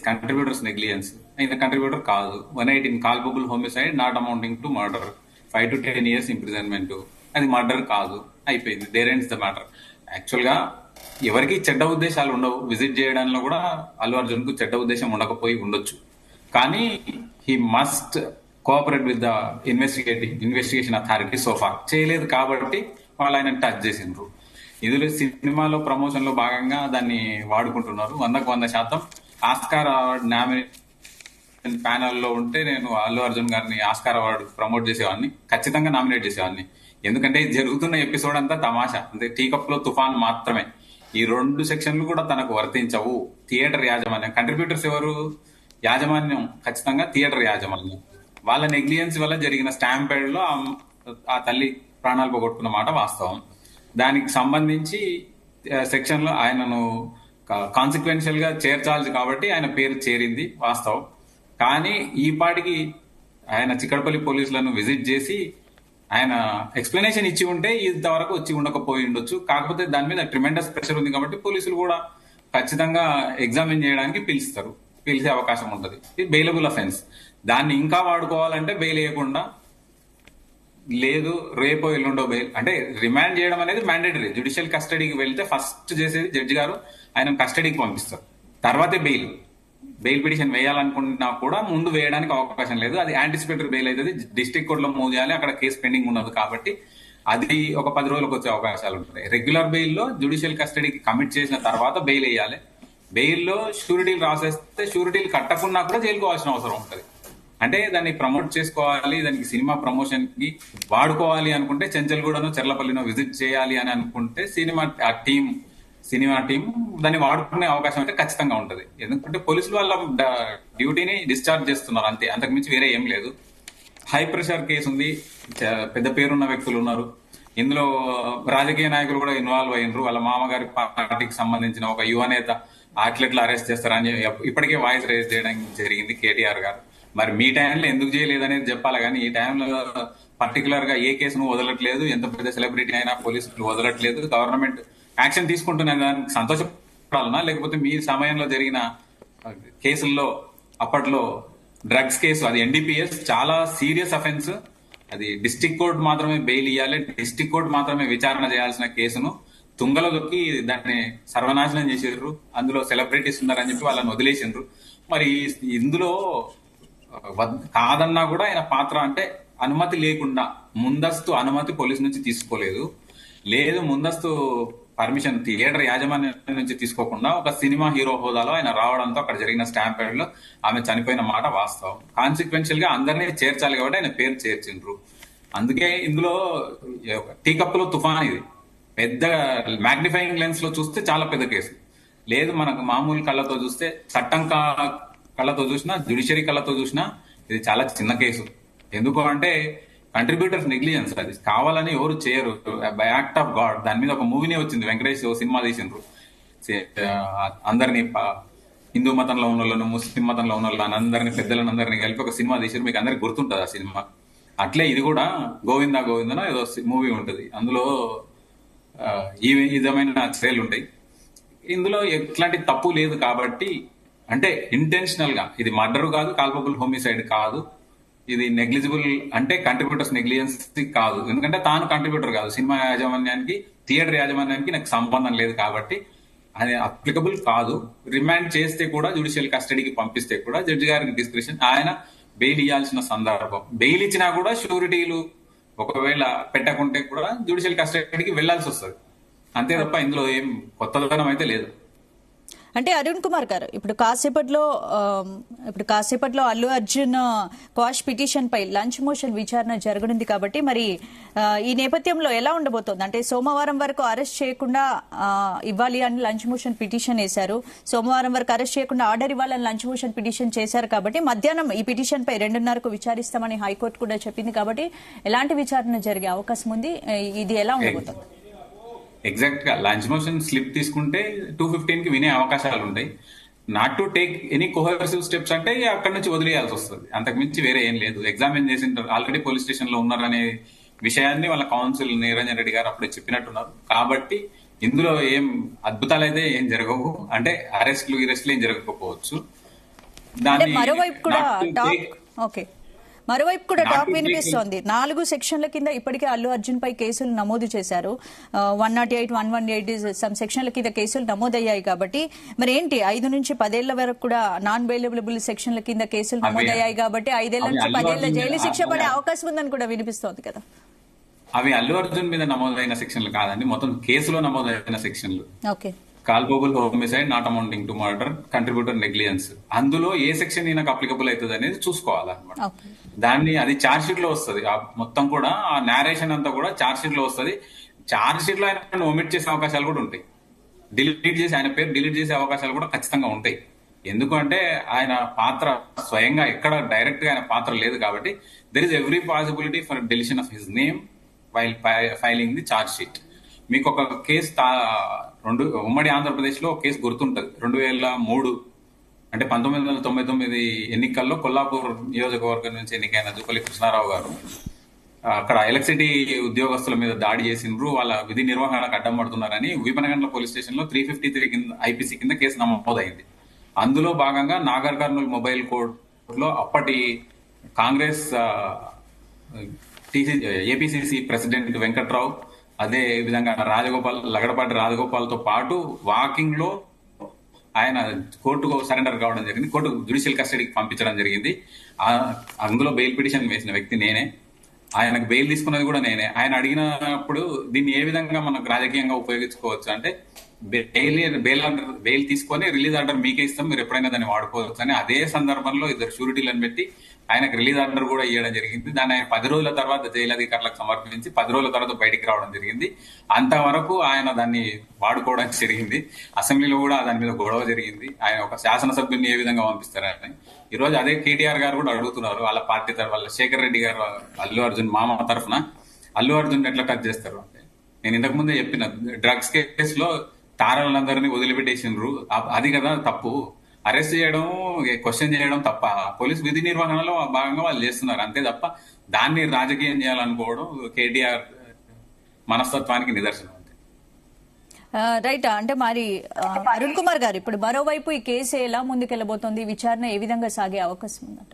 Contributors negligence. ఆయన contributor కాదు. 118 culpable homicide not amounting to murder, 5 to 10 years imprisonment. అది murder కాదు, అయిపోయింది. There ends the matter. Actual గా ఎవరికి చెడ్డ ఉద్దేశాలు ఉండవు. విజిట్ చేయడంలో కూడా అల్లు అర్జున్ కు చెడ్డ ఉద్దేశం ఉండకపోయి ఉండొచ్చు, కానీ he must cooperate with the investigation authority. Sofa చేయలేదు కాబట్టి వాళ్ళు ఆయన టచ్ చేసిండ్రు. ఇందులో సినిమాలో ప్రమోషన్ లో భాగంగా దాన్ని వాడుకుంటున్నారు. 100% ఆస్కార్ అవార్డ్ నామినేషన్ ప్యానెల్లో ఉంటే నేను అల్లు అర్జున్ గారిని ఆస్కార్ అవార్డు ప్రమోట్ చేసేవాడిని, ఖచ్చితంగా నామినేట్ చేసేవాడిని. ఎందుకంటే జరుగుతున్న ఎపిసోడ్ అంతా తమాషా, అంటే టీ కప్ లో తుఫాన్ మాత్రమే. ఈ 2 సెక్షన్లు కూడా తనకు వర్తించవు. థియేటర్ యాజమాన్యం, కంట్రిబ్యూటర్స్ ఎవరు? యాజమాన్యం ఖచ్చితంగా థియేటర్ యాజమాన్యం. వాళ్ళ నెగ్లిజెన్స్ వల్ల జరిగిన స్టాంపేడ్ లో ఆ తల్లి ప్రాణాలు పోగొట్టుకున్న మాట వాస్తవం. దానికి సంబంధించి సెక్షన్ లో ఆయనను కాన్సిక్వెన్షియల్ గా చేర్చాలి కాబట్టి ఆయన పేరు చేరింది వాస్తవం. కానీ ఈ పాటికి ఆయన చిక్కడపల్లి పోలీసులను విజిట్ చేసి ఆయన ఎక్స్ప్లెనేషన్ ఇచ్చి ఉంటే ఇంతవరకు వచ్చి ఉండకపోయి ఉండొచ్చు. కాకపోతే దాని మీద ట్రిమెండస్ ప్రెషర్ ఉంది కాబట్టి పోలీసులు కూడా ఖచ్చితంగా ఎగ్జామిన్ చేయడానికి పిలిచే అవకాశం ఉంటుంది. ఇది బెయిలబుల్ అఫెన్స్. దాన్ని ఇంకా వాడుకోవాలంటే బెయిల్ వేయకుండా, లేదు రేపో ఎల్లుండో బెయిల్, అంటే రిమాండ్ చేయడం అనేది మ్యాండేటరీ. జ్యుడిషియల్ కస్టడీకి వెళ్తే ఫస్ట్ చేసేది జడ్జి గారు ఆయన కస్టడీకి పంపిస్తారు, తర్వాతే బెయిల్ పిటిషన్ వేయాలనుకున్నా కూడా ముందు వేయడానికి అవకాశం లేదు. అది యాంటిసిపేటరీ బెయిల్ అవుతుంది. డిస్ట్రిక్ట్ కోర్టులో మూవ్ చేయాలి, అక్కడ కేసు పెండింగ్ ఉన్నది కాబట్టి అది ఒక 10 రోజులకు వచ్చే అవకాశాలు ఉంటాయి. రెగ్యులర్ బెయిల్లో జ్యుడిషియల్ కస్టడీకి కమిట్ చేసిన తర్వాత బెయిల్ వేయాలి. బెయిల్లో షూరిటీలు రాసేస్తే షూరిటీలు కట్టకున్నా కూడా జైలుకోవాల్సిన అవసరం ఉంటుంది. అంటే దాన్ని ప్రమోట్ చేసుకోవాలి, దానికి సినిమా ప్రమోషన్ కి వాడుకోవాలి అనుకుంటే చెంచల్గూడను చెర్లపల్లినో విజిట్ చేయాలి అని అనుకుంటే సినిమా టీం దాన్ని వాడుకునే అవకాశం అయితే ఖచ్చితంగా ఉంటది. ఎందుకంటే పోలీసులు వాళ్ళ డ్యూటీని డిశ్చార్జ్ చేస్తున్నారు అంతే, అంతకుమించి వేరే ఏం లేదు. హై ప్రెషర్ కేసు ఉంది, పెద్ద పేరున్న వ్యక్తులు ఉన్నారు ఇందులో. రాజకీయ నాయకులు కూడా ఇన్వాల్వ్ అయినరు. వాళ్ళ మామగారి పార్టీకి సంబంధించిన ఒక యువ నేత అథ్లెట్లు అరెస్ట్ చేస్తారని ఇప్పటికే వాయిస్ రేజ్ చేయడం జరిగింది కేటీఆర్ గారు. మరి మీ టైంలో ఎందుకు చేయలేదు అనేది చెప్పాలి, కానీ ఈ టైంలో పర్టికులర్ గా ఏ కేసును వదలట్లేదు. ఎంత పెద్ద సెలబ్రిటీ అయినా పోలీసులు వదలట్లేదు. గవర్నమెంట్ యాక్షన్ తీసుకుంటున్న దానికి సంతోషపడాలనా, లేకపోతే మీ సమయంలో జరిగిన కేసుల్లో అప్పట్లో డ్రగ్స్ కేసు, అది ఎన్డీపీఎస్, చాలా సీరియస్ అఫెన్స్. అది డిస్ట్రిక్ట్ కోర్టు మాత్రమే బెయిల్ ఇవ్వాలి, డిస్ట్రిక్ట్ కోర్టు మాత్రమే విచారణ చేయాల్సిన కేసును తుంగలో దొక్కి దాన్ని సర్వనాశనం చేసేరు. అందులో సెలబ్రిటీస్ ఉన్నారని చెప్పి వాళ్ళని వదిలేసిండ్రు. మరి ఇందులో కాదన్నా కూడా ఆయన పాత్ర అంటే అనుమతి లేకుండా, ముందస్తు అనుమతి పోలీసు నుంచి తీసుకోలేదు, లేదు ముందస్తు పర్మిషన్ థియేటర్ యాజమాన్యం నుంచి తీసుకోకుండా ఒక సినిమా హీరో హోదాలో ఆయన రావడంతో అక్కడ జరిగిన స్టాంపేడ్ లో ఆమె చనిపోయిన మాట వాస్తవం. కాన్సిక్వెన్షియల్ గా అందరినీ చేర్చాలి కాబట్టి ఆయన పేరు చేర్చిండ్రు. అందుకే ఇందులో టీ కప్పులో తుఫాన్, ఇది పెద్ద మ్యాగ్నిఫైయింగ్ లెన్స్ లో చూస్తే చాలా పెద్ద కేసు. లేదు మనకు మామూలు కళ్ళతో చూస్తే, చట్టం కళ్ళతో చూసినా, జ్యుడిషియరీ కళ్ళతో చూసినా ఇది చాలా చిన్న కేసు. ఎందుకు అంటే కంట్రిబ్యూటర్స్ నెగ్లిజెన్స్, అది కావాలని ఎవరు చేయరు, బై యాక్ట్ ఆఫ్ గాడ్. దాని మీద ఒక మూవీనే వచ్చింది, వెంకటేష్ సినిమా తీసిండ్రు. అందరినీ హిందూ మతంలో ఉన్న వాళ్ళను, ముస్లిం మతంలో ఉన్న వాళ్ళని అందరినీ, పెద్దలను అందరినీ కలిపి ఒక సినిమా తీసారు. మీకు అందరికి గుర్తుంటుంది ఆ సినిమా. అట్లే ఇది కూడా గోవిందా గోవిందనో ఏదో మూవీ ఉంటుంది, అందులో ఈ విధమైన చర్యలు ఉంటాయి. ఇందులో ఎట్లాంటి తప్పు లేదు కాబట్టి, అంటే ఇంటెన్షనల్ గా ఇది మర్డర్ కాదు, కాల్పబుల్ హోమిసైడ్ కాదు, ఇది నెగ్లిజిబుల్ అంటే కంట్రిబ్యూటర్స్ నెగ్లిజెన్స్ కాదు. ఎందుకంటే తాను కంట్రిబ్యూటర్ కాదు, సినిమా యాజమాన్యానికి థియేటర్ యాజమాన్యానికి నాకు సంబంధం లేదు కాబట్టి అది అప్లికబుల్ కాదు. రిమాండ్ చేస్తే కూడా, జ్యుడిషియల్ కస్టడీకి పంపిస్తే కూడా జడ్జి గారికి డిస్క్రిప్షన్, ఆయన బెయిల్ ఇవ్వాల్సిన సందర్భం. బెయిల్ ఇచ్చినా కూడా షూరిటీలు ఒకవేళ పెట్టకుంటే కూడా జ్యుడిషియల్ కస్టడీకి వెళ్లాల్సి వస్తుంది అంతే తప్ప ఇందులో ఏం కొత్తదనం అయితే లేదు. అంటే అరుణ్ కుమార్ గారు, ఇప్పుడు కాసేపట్లో అల్లు అర్జున్ క్వాష్ పిటిషన్ పై లంచ్ మోషన్ విచారణ జరగనుంది కాబట్టి మరి ఈ నేపథ్యంలో ఎలా ఉండబోతోంది? అంటే సోమవారం వరకు అరెస్ట్ చేయకుండా ఇవ్వాలి అని లంచ్ మోషన్ పిటిషన్ వేశారు. సోమవారం వరకు అరెస్ట్ చేయకుండా ఆర్డర్ ఇవ్వాలని లంచ్ మోషన్ పిటిషన్ చేశారు కాబట్టి మధ్యాహ్నం ఈ పిటిషన్ పై 2:30కు విచారిస్తామని హైకోర్టు కూడా చెప్పింది. కాబట్టి ఎలాంటి విచారణ జరిగే అవకాశం ఉంది? ఇది ఎలా ఉండబోతోంది? ఎగ్జాక్ట్ గా లంచ్ మోషన్ స్లిప్ తీసుకుంటే 2:15 కి వినే అవకాశాలు ఉంటాయి. Not to take any coercive steps అంటే అక్కడి నుంచి వదిలేయాల్సి వస్తుంది, అంతకుమించి వేరే ఏం లేదు. ఎగ్జామిన్ చేసిన ఆల్రెడీ పోలీస్ స్టేషన్ లో ఉన్నారనే విషయాన్ని వాళ్ళ కౌన్సిల్ నిరంజన్ రెడ్డి గారు అప్పుడే చెప్పినట్టున్నారు. కాబట్టి ఇందులో ఏం అద్భుతాలు అయితే ఏం జరగవు, అంటే అరెస్టులు ఏం జరగకపోవచ్చు. అంటే దాన్ని మరోవైపు కూడా not to talk take- okay మరోవైపు కూడా not టాక్ to take- వినిపిస్తోంది 4 సెక్షన్ల కింద ఇప్పటికే అల్లు అర్జున్ పై కేసులు నమోదు చేశారు. 108, 118 సమ్ సెక్షన్ల కింద కేసులు నమోదయ్యాయి కాబట్టి మరి ఏంటి 5 నుంచి 10 ఏళ్ల వరకు కూడా నాన్ బెయిలబుల్ సెక్షన్ల కింద కేసులు నమోదయ్యాయి కాబట్టి 5 ఏళ్ల అవి నుంచి అల్లు 10 ఏళ్ల అర్జున్ జైలు మీద- శిక్ష పడే అవకాశం ఉందని కూడా వినిపిస్తోంది కదా. అవి అల్లు అర్జున్ మీద నమోదైన సెక్షన్లు కాదండి, మొత్తం కేసులో నమోదైన సెక్షన్లు. Okay culpable homicide, not amounting to murder, contributor negligence. అందులో ఏ సెక్షన్ ఈయనకు అప్లికబుల్ అవుతుంది అనేది చూసుకోవాలన్నమాట. ఓకే దాన్ని అది ఛార్జ్ షీట్ లో వస్తుంది. ఆ మొత్తం కూడా ఆ నేరేషన్ అంతా కూడా ఛార్జ్ షీట్ లో వస్తుంది. ఛార్జ్ షీట్ లో ఆయన ఒమిట్ చేసే అవకాశాలు కూడా ఉంటాయి, డిలీట్ చేసి ఆయన పేరు డిలీట్ చేసే అవకాశాలు కూడా ఖచ్చితంగా ఉంటాయి. ఎందుకంటే ఆయన పాత్ర స్వయంగా ఎక్కడ డైరెక్ట్ గా ఆయన పాత్ర లేదు కాబట్టి there is every possibility for deletion of his name while filing the charge sheet. మీకు ఒక కేసు ఉమ్మడి ఆంధ్రప్రదేశ్ లో కేసు గుర్తుంటది. 2003 అంటే 1999 ఎన్నికల్లో కొల్లాపూర్ నియోజకవర్గం నుంచి ఎన్నికైన జూపల్లి కృష్ణారావు గారు అక్కడ ఎలక్ట్రిసిటీ ఉద్యోగస్తుల మీద దాడి చేసిండ్రు, వాళ్ళ విధి నిర్వహణకు అడ్డం పడుతున్నారని వీపనగండ్ల పోలీస్ స్టేషన్ లో 353 కింద ఐపీసీ కింద కేసు నమోదైంది. అందులో భాగంగా నాగర్ కర్నూల్ మొబైల్ కోర్ట్ లో అప్పటి కాంగ్రెస్ ఏపీసీసీ ప్రెసిడెంట్ వెంకట్రావు, అదే విధంగా లగడపాటి రాజగోపాల్ తో పాటు వాకింగ్ లో ఆయన కోర్టుకు సరెండర్ కావడం జరిగింది. కోర్టు జ్యుడిషియల్ కస్టడీకి పంపించడం జరిగింది. అందులో బెయిల్ పిటిషన్ వేసిన వ్యక్తి నేనే, ఆయనకు బెయిల్ తీసుకున్నది కూడా నేనే. ఆయన అడిగినప్పుడు దీన్ని ఏ విధంగా మనకు రాజకీయంగా ఉపయోగించుకోవచ్చు అంటే బెయిల్ తీసుకొని రిలీజ్ ఆర్డర్ మీకే ఇస్తాం, మీరు ఎప్పుడైనా దాన్ని వాడుకోవచ్చు అని అదే సందర్భంలో 2 షూరిటీలను పెట్టి ఆయనకు రిలీజ్ ఆర్డర్ కూడా ఇవ్వడం జరిగింది. దాన్ని ఆయన 10 రోజుల తర్వాత జైలు అధికారులకు సమర్పించి 10 రోజుల తర్వాత బయటికి రావడం జరిగింది. అంతవరకు ఆయన దాన్ని వాడుకోవడానికి జరిగింది. అసెంబ్లీలో కూడా దాని మీద గొడవ జరిగింది. ఆయన ఒక శాసనసభ్యుని ఏ విధంగా పంపిస్తారని ఈ రోజు అదే కేటీఆర్ గారు కూడా అడుగుతున్నారు. వాళ్ళ పార్టీ వాళ్ళ శేఖర్ రెడ్డి గారు అల్లు అర్జున్ మామ తరఫున అల్లు అర్జున్ ఎట్లా టచ్ చేస్తారు అంటే, నేను ఇంతకు ముందే చెప్పిన డ్రగ్స్ కేసులో తారలందరినీ వదిలిపెట్టేసిండ్రు, అది కదా తప్పు. అరెస్ట్ చేయడం, క్వశ్చన్ చేయడం తప్ప, పోలీస్ విధి నిర్వహణలో భాగంగా వాళ్ళు చేస్తున్నారు అంతే తప్ప దాన్ని రాజకీయం చేయాలనుకోవడం కేటీఆర్ మనస్తత్వానికి నిదర్శనం. రైట్. అంటే మరి అరుణ్ కుమార్ గారు, ఇప్పుడు మరోవైపు ఈ కేసు ఎలా ముందుకెళ్లబోతోంది, విచారణ ఏ విధంగా సాగే అవకాశం ఉందంట?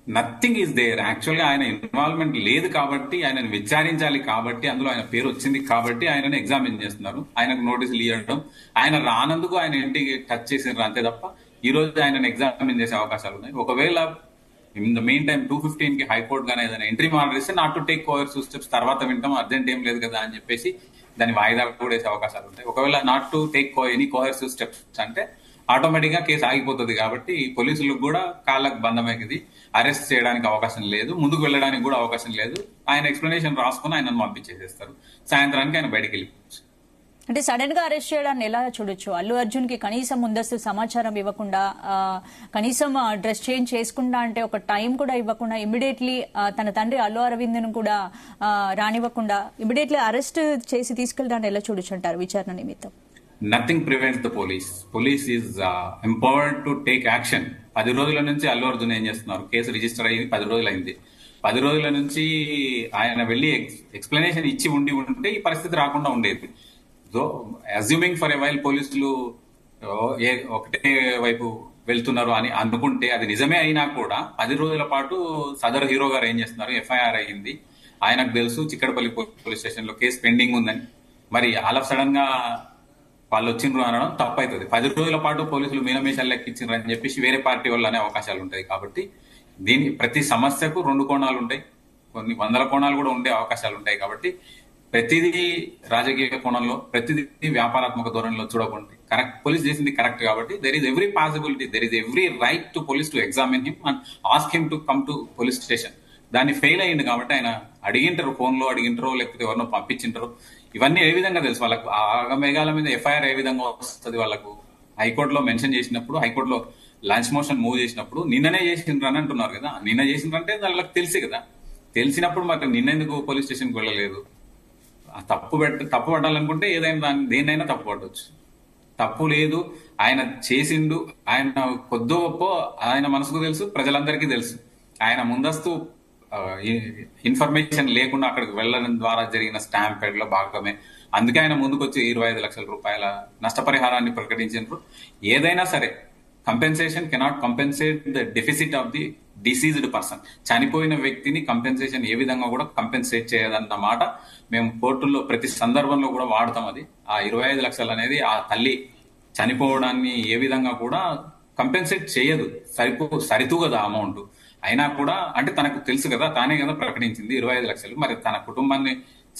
Nothing is there. యాక్చువల్గా ఆయన ఇన్వాల్వ్మెంట్ లేదు కాబట్టి, ఆయనను విచారించాలి కాబట్టి, అందులో ఆయన పేరు వచ్చింది కాబట్టి ఆయనను ఎగ్జామిన్ చేస్తున్నారు, ఆయనకు నోటీసులు ఇవ్వడం. ఆయన రానందుకు ఆయన ఇంటికి టచ్ చేసినారు అంతే తప్ప ఈ రోజు ఆయనను ఎగ్జామిన్ చేసే అవకాశాలు ఉన్నాయి. ఒకవేళ ఇన్ ద మెయిన్ టైం 215 కి హైకోర్టు గానే ఏదైనా ఎంట్రీ ఆర్డర్ ఇస్తే not to take coercive steps, తర్వాత వింటాం, అర్జెంట్ ఏం లేదు కదా అని చెప్పేసి దాన్ని వాయిదా కూడా వేసే అవకాశాలు ఉంటాయి. ఒకవేళ not to take any coercive steps అంటే ఆటోమేటిక్ గా కేసు ఆగిపోతుంది. కాబట్టి పోలీసులకు కూడా కాళ్ళకు బంధమైంది, అరెస్ట్ చేయడానికి అవకాశం లేదు, ముందుకు వెళ్ళడానికి కూడా అవకాశం లేదు. ఆయన ఎక్స్ప్లెనేషన్ రాసుకుని ఆయనను పంపించేసేస్తారు, సాయంత్రానికి ఆయన బయటికి వెళ్ళిపోవచ్చు. అంటే సడన్ గా అరెస్ట్ చేయడాన్ని ఎలా చూడొచ్చు? అల్లు అర్జున్ కి కనీసం ముందస్తు సమాచారం ఇవ్వకుండా, కనీసం డ్రెస్ చేంజ్ చేసుకుంటా అంటే ఒక టైం కూడా ఇవ్వకుండా, ఇమీడియట్లీ తన తండ్రి అల్లు అరవింద్ ను కూడా రానివ్వకుండా ఇమీడియట్లీ అరెస్ట్ చేసి తీసుకెళ్ళడాన్ని ఎలా చూడొచ్చు అంటారు విచారణ నిమిత్తం? Nothing prevents the police. Police is empowered to take action. 10 రోజుల నుంచి అల్లు అర్జున్ ఏం చేస్తున్నారు, కేసు రిజిస్టర్ అయ్యి 10 రోజులు అయింది. 10 రోజుల నుంచి ఆయన వెళ్లి ఎక్స్ప్లెనేషన్ ఇచ్చి ఉంటే ఈ పరిస్థితి రాకుండా ఉండేది. So assuming for a while పోలీసులు ఒకటే వైపు వెళ్తున్నారు అని అనుకుంటే అది నిజమే అయినా కూడా 10 రోజుల పాటు సదర్ హీరో గారు ఏం చేస్తున్నారు, ఎఫ్ఐఆర్ అయ్యింది, ఆయనకు తెలుసు చిక్కడపల్లి పోలీస్ స్టేషన్ లో కేసు పెండింగ్ ఉందని. మరి ఆల్ ఆఫ్ సడన్ గా వాళ్ళు వచ్చిండ్రు అనడం తప్పు అవుతుంది. 10 రోజుల పాటు పోలీసులు మీనమేషాలు లెక్కించారు అని చెప్పేసి వేరే పార్టీ వాళ్ళు అనే అవకాశాలు ఉంటాయి. కాబట్టి దీని ప్రతి సమస్యకు 2 కోణాలు ఉంటాయి, కొన్ని వందల కోణాలు కూడా ఉండే అవకాశాలు ఉంటాయి. కాబట్టి ప్రతిదీ రాజకీయ కోణంలో, ప్రతిదీ వ్యాపారాత్మక ధోరణిలో చూడకుండా కరెక్ట్ పోలీస్ చేసింది కరెక్ట్. కాబట్టి there is every possibility, there is every right to police to examine him and ask him to come to police station. దాన్ని ఫెయిల్ అయ్యింది కాబట్టి ఆయన అడిగింటారు, ఫోన్ లో అడిగింటారో లేకపోతే ఎవరినో పంపించింటారో, ఇవన్నీ ఏ విధంగా తెలుసు వాళ్ళకు. ఆగమేఘాల మీద ఎఫ్ఐఆర్ ఏ విధంగా వస్తుంది వాళ్ళకు. హైకోర్టులో మెన్షన్ చేసినప్పుడు, హైకోర్టులో లంచ్ మోషన్ మూవ్ చేసినప్పుడు నిన్ననే చేసిండ్రు అని అంటున్నారు కదా. నిన్న చేసిండ్రంటే వాళ్ళకి తెలిసి కదా, తెలిసినప్పుడు మరి నిన్నెందుకు పోలీస్ స్టేషన్కి వెళ్ళలేదు? తప్పు పట్టాలనుకుంటే ఏదైనా దేన్నైనా తప్పు పట్టవచ్చు. తప్పు లేదు, ఆయన చేసిండు, ఆయన కొద్దో గొప్ప ఆయన మనసుకు తెలుసు, ప్రజలందరికీ తెలుసు. ఆయన ముందస్తు ఇన్ఫర్మేషన్ లేకుండా అక్కడికి వెళ్ళడం ద్వారా జరిగిన స్టాంపేడ్ లో భాగమే. అందుకే ఆయన ముందుకు వచ్చి 25 లక్షల రూపాయల నష్టపరిహారాన్ని ప్రకటించారు. ఏదైనా సరే compensation cannot compensate the deficit of the deceased person. చనిపోయిన వ్యక్తిని కంపెన్సేషన్ ఏ విధంగా కూడా కంపెన్సేట్ చేయదన్న మాట మేము కోర్టుల్లో ప్రతి సందర్భంలో కూడా వాడతాం. అది ఆ 25 లక్షలు అనేది ఆ తల్లి చనిపోవడాన్ని ఏ విధంగా కూడా కంపెన్సేట్ చేయదు, సరితూగదు అమౌంట్. అయినా కూడా అంటే తనకు తెలుసు కదా, తానే కదా ప్రకటించింది 25 లక్షలు. మరి తన కుటుంబాన్ని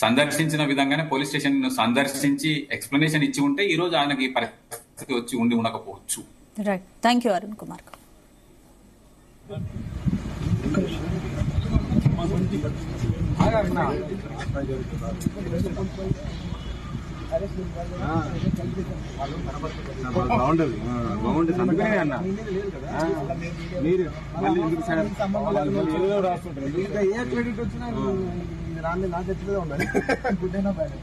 సందర్శించిన విధంగానే పోలీస్ స్టేషన్ సందర్శించి ఎక్స్ప్లెనేషన్ ఇచ్చి ఉంటే ఈ రోజు ఆయనకి ఈ పరిస్థితి వచ్చి ఉండకపోవచ్చు. Right, thank you Arun Kumar. బాగుంటది అందుకనే అన్న మీరు మళ్ళీ ఎందుకు రాస్తుంటారు. ఇంకా ఏ క్రెడిట్ వచ్చినా రాని నా చర్చలో ఉండాలి. గుడ్ అయినా బ్యాడ్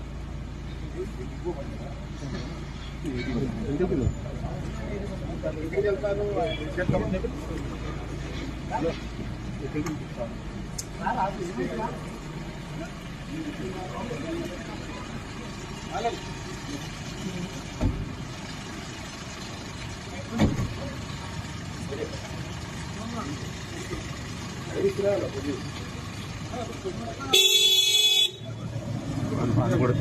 కూడా